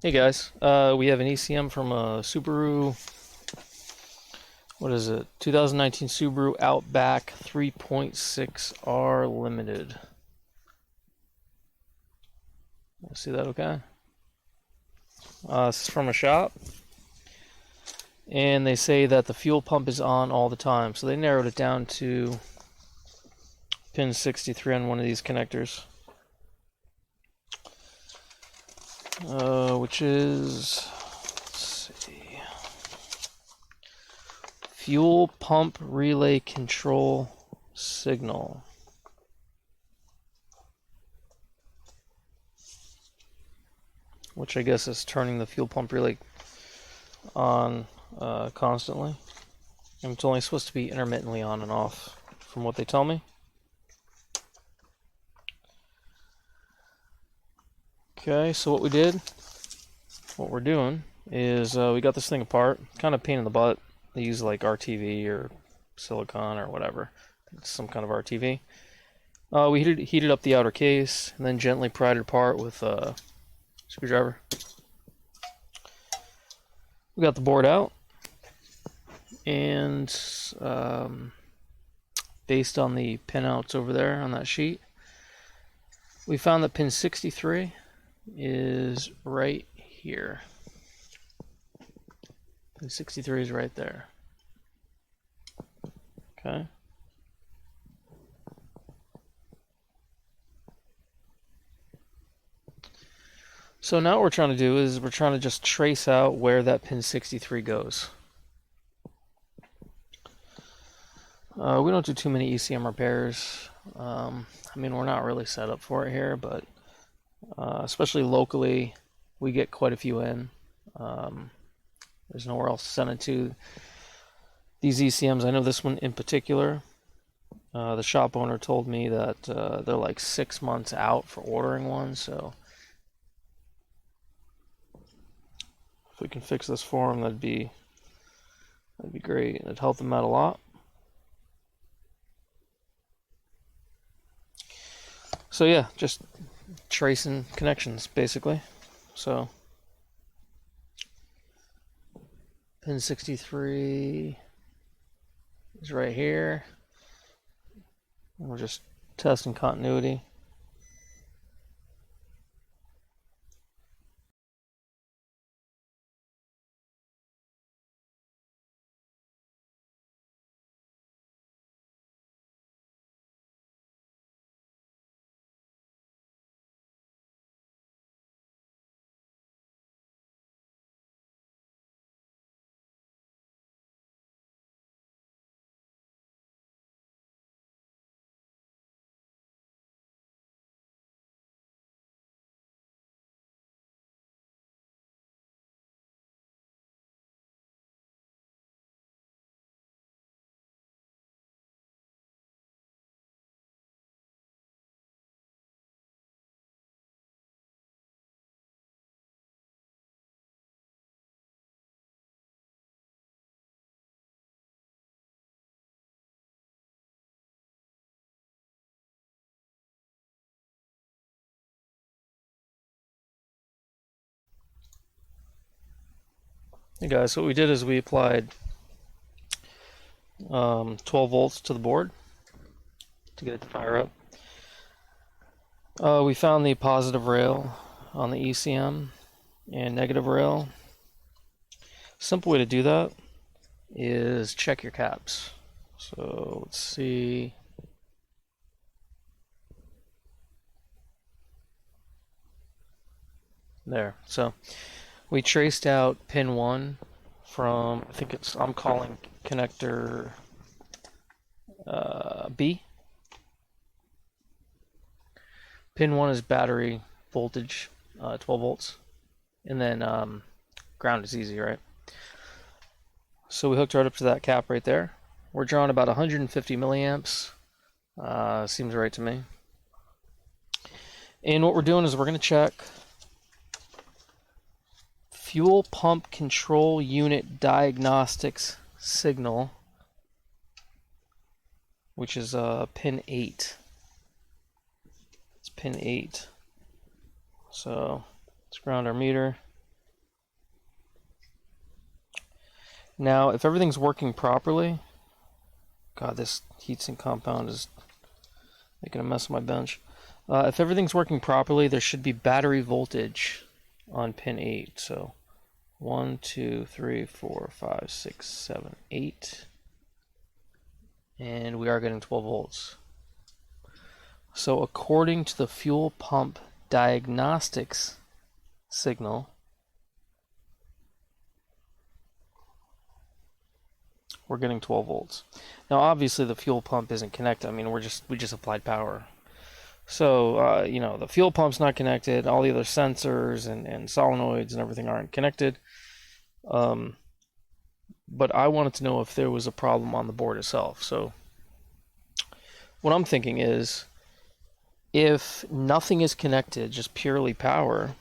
Hey guys, we have an ECM from a Subaru, what is it, 2019 Subaru Outback 3.6R Limited. See that okay? This is from a shop, and they say that the fuel pump is on all the time, so they narrowed it down to pin 63 on one of these connectors. Which is, let's see, fuel pump relay control signal. Which I guess is turning the fuel pump relay on constantly. And it's only supposed to be intermittently on and off, from what they tell me. Okay, so what we're doing is we got this thing apart. Kind of pain in the butt. They use like RTV or silicone or whatever. It's some kind of RTV. We heated up the outer case and then gently pried it apart with a screwdriver. We got the board out, and based on the pinouts over there on that sheet, we found that pin 63 is right here. Pin 63 is right there. Okay. So now what we're trying to do is we're trying to just trace out where that pin 63 goes. We don't do too many ECM repairs. I mean, we're not really set up for it here, but especially locally, we get quite a few in. There's nowhere else to send it to. These ECMs, I know this one in particular, the shop owner told me that they're like 6 months out for ordering one, so if we can fix this for them, that'd be great. It'd help them out a lot. So yeah, just tracing connections basically. So pin 63 is right here. And we're just testing continuity. Hey guys, so what we did is we applied 12 volts to the board to get it to fire up. We found the positive rail on the ECM and negative rail. Simple way to do that is check your caps. So let's see. There. So we traced out pin 1 from, I think I'm calling connector B. Pin 1 is battery voltage, 12 volts. And then ground is easy, right? So we hooked right up to that cap right there. We're drawing about 150 milliamps. Seems right to me. And what we're doing is we're going to check fuel pump control unit diagnostics signal, which is pin 8. It's pin 8. So let's ground our meter. Now, if everything's working properly, God, this heatsink compound is making a mess of my bench. If everything's working properly, there should be battery voltage on pin 8. So 1, 2, 3, 4, 5, 6, 7, 8. And we are getting 12 volts. So according to the fuel pump diagnostics signal, we're getting 12 volts. Now obviously the fuel pump isn't connected. I mean, we just applied power. So you know, the fuel pump's not connected, all the other sensors and solenoids and everything aren't connected. But I wanted to know if there was a problem on the board itself. So what I'm thinking is, if nothing is connected, just purely power,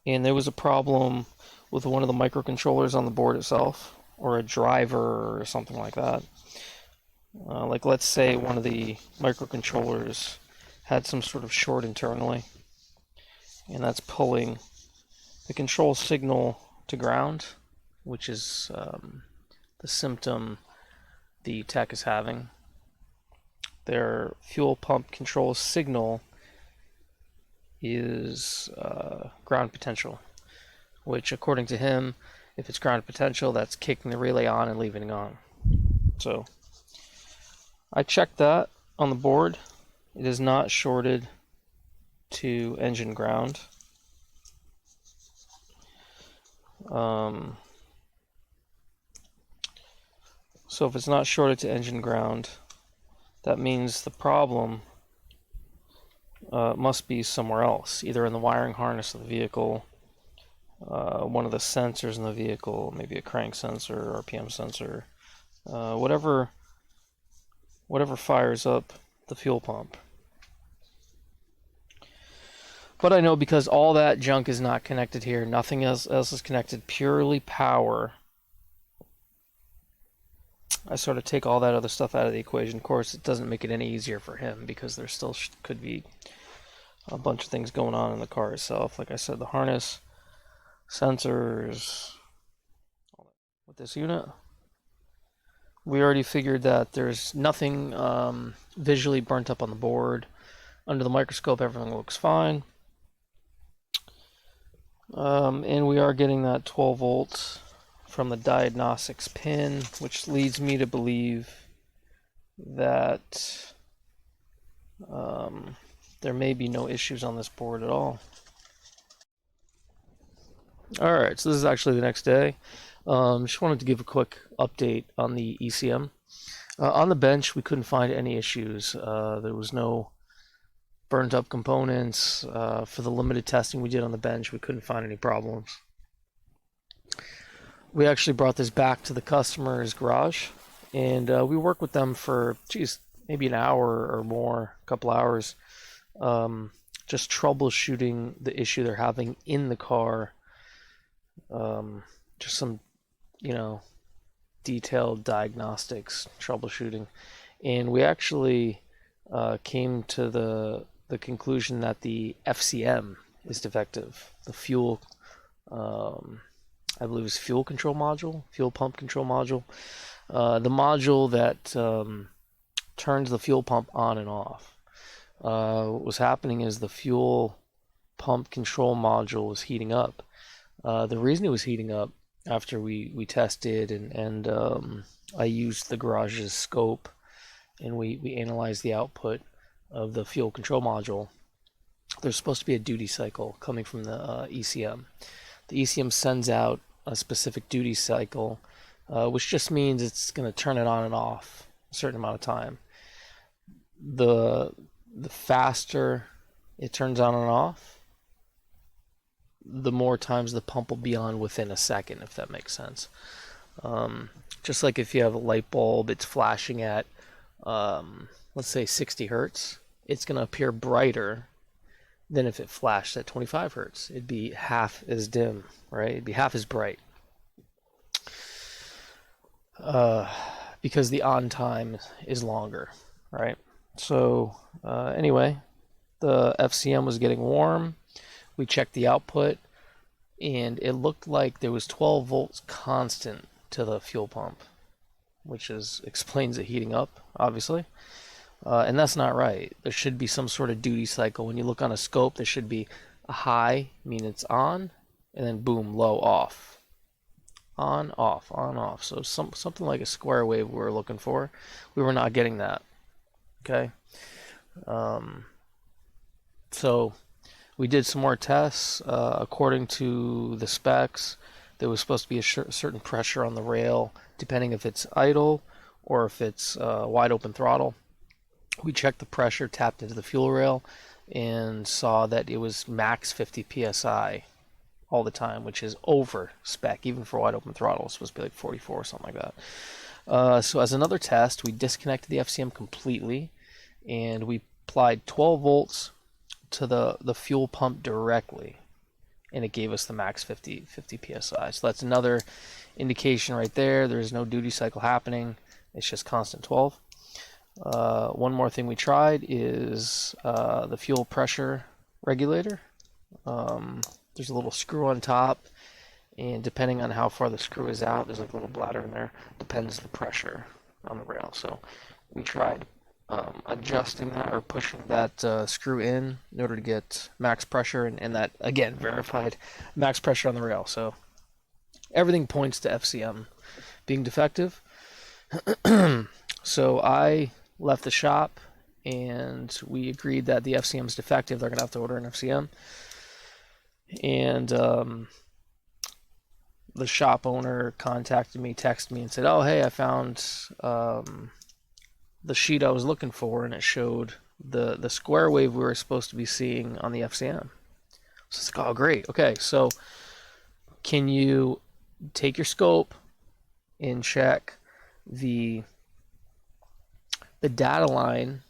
and there was a problem with one of the microcontrollers on the board itself, or a driver or something like that, like let's say one of the microcontrollers had some sort of short internally, and that's pulling the control signal to ground, which is the symptom the tech is having. Their fuel pump control signal is ground potential, which according to him, if it's ground potential, that's kicking the relay on and leaving it on. So I checked that on the board. It is not shorted to engine ground. So if it's not shorted to engine ground, that means the problem must be somewhere else, either in the wiring harness of the vehicle, one of the sensors in the vehicle, maybe a crank sensor, RPM sensor, whatever fires up the fuel pump. But I know because all that junk is not connected here, nothing else is connected, purely power, I sort of take all that other stuff out of the equation. Of course, it doesn't make it any easier for him because there still could be a bunch of things going on in the car itself. Like I said, the harness, sensors, with this unit. We already figured that there's nothing visually burnt up on the board. Under the microscope, everything looks fine. And we are getting that 12 volts from the diagnostics pin, which leads me to believe that there may be no issues on this board at all. Alright, so this is actually the next day. Just wanted to give a quick update on the ECM. On the bench, we couldn't find any issues. There was no burnt up components. For the limited testing we did on the bench, we couldn't find any problems. We actually brought this back to the customer's garage, and we worked with them for, maybe an hour or more, a couple hours, just troubleshooting the issue they're having in the car. Just some, detailed diagnostics, troubleshooting. And we actually came to the conclusion that the FCM is defective. The fuel, I believe it's fuel control module, fuel pump control module. The module that turns the fuel pump on and off. What was happening is the fuel pump control module was heating up. The reason it was heating up, after we tested and I used the garage's scope and we analyzed the output of the fuel control module, there's supposed to be a duty cycle coming from the ECM. The ECM sends out a specific duty cycle, which just means it's going to turn it on and off a certain amount of time. The faster it turns on and off, the more times the pump will be on within a second, if that makes sense. Just like if you have a light bulb, it's flashing at, let's say 60 hertz, it's going to appear brighter than if it flashed at 25 hertz. It'd be half as dim, right? It'd be half as bright. Because the on time is longer, right? So anyway, the FCM was getting warm. We checked the output. and it looked like there was 12 volts constant to the fuel pump, which explains it heating up, obviously. And that's not right. There should be some sort of duty cycle. When you look on a scope, there should be a high, meaning it's on, and then boom, low, off. On, off, on, off. So something like a square wave we were looking for. We were not getting that. Okay. So we did some more tests. According to the specs, there was supposed to be a certain pressure on the rail, depending if it's idle or if it's wide open throttle. We checked the pressure, tapped into the fuel rail, and saw that it was max 50 psi all the time, which is over spec, even for wide open throttle. It's supposed to be like 44 or something like that. So as another test, we disconnected the FCM completely, and we applied 12 volts to the fuel pump directly, and it gave us the max 50 psi. So that's another indication right there. There's no duty cycle happening. It's just constant 12. One more thing we tried is the fuel pressure regulator. There's a little screw on top, and depending on how far the screw is out, there's like a little bladder in there, depends the pressure on the rail. So we tried adjusting that or pushing that screw in order to get max pressure, and that, again, verified max pressure on the rail. So everything points to FCM being defective. So I left the shop, and we agreed that the FCM is defective. They're going to have to order an FCM. And the shop owner contacted me, texted me, and said, "Oh, hey, I found the sheet I was looking for, and it showed the square wave we were supposed to be seeing on the FCM." So it's like, oh, great. Okay, so can you take your scope and check the data line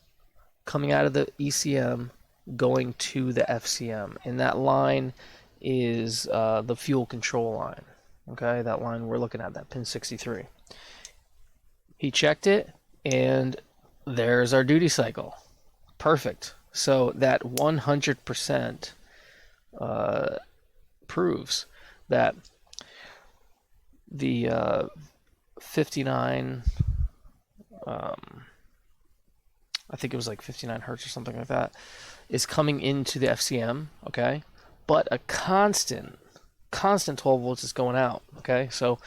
coming out of the ECM going to the FCM, and that line is the fuel control line. Okay, that line we're looking at, that pin 63. He checked it, and there's our duty cycle. Perfect. So that 100% proves that the 59, I think it was like 59 hertz or something like that, is coming into the FCM, okay? But a constant 12 volts is going out, okay? So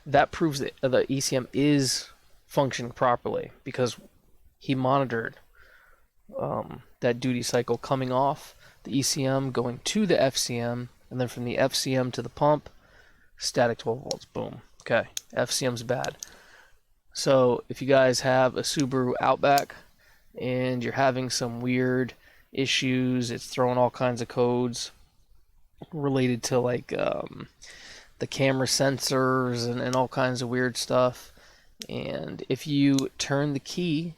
that proves that the ECM is functioning properly, because he monitored that duty cycle coming off the ECM, going to the FCM, and then from the FCM to the pump, static 12 volts, boom. Okay, FCM's bad. So if you guys have a Subaru Outback and you're having some weird issues, it's throwing all kinds of codes related to like the camera sensors and all kinds of weird stuff, and if you turn the key,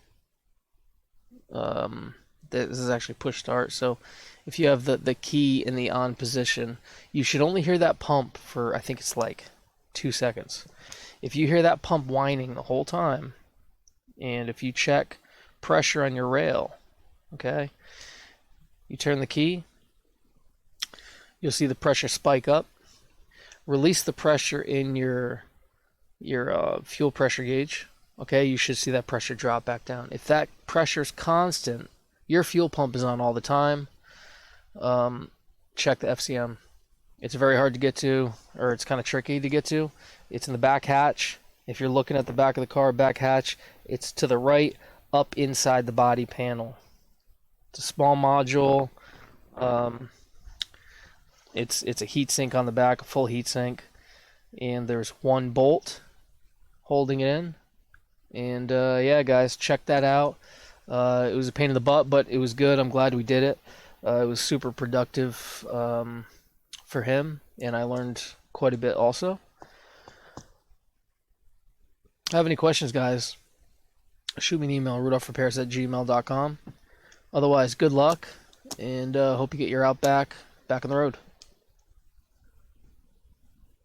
this is actually push start, so if you have the key in the on position, you should only hear that pump for, I think it's like 2 seconds. If you hear that pump whining the whole time, and if you check pressure on your rail, okay, you turn the key, you'll see the pressure spike up. Release the pressure in your fuel pressure gauge, okay, you should see that pressure drop back down. If that pressure is constant, your fuel pump is on all the time. Check the FCM. It's very hard to get to, or it's kind of tricky to get to. It's in the back hatch. If you're looking at the back of the car, back hatch, it's to the right, up inside the body panel. It's a small module. It's a heat sink on the back, a full heat sink, and there's one bolt holding it in. And yeah, guys, check that out. It was a pain in the butt, but it was good. I'm glad we did it. It was super productive for him, and I learned quite a bit also. If you have any questions, guys, shoot me an email, rudolphrepairs@gmail.com. Otherwise, good luck, and hope you get your Outback back on the road.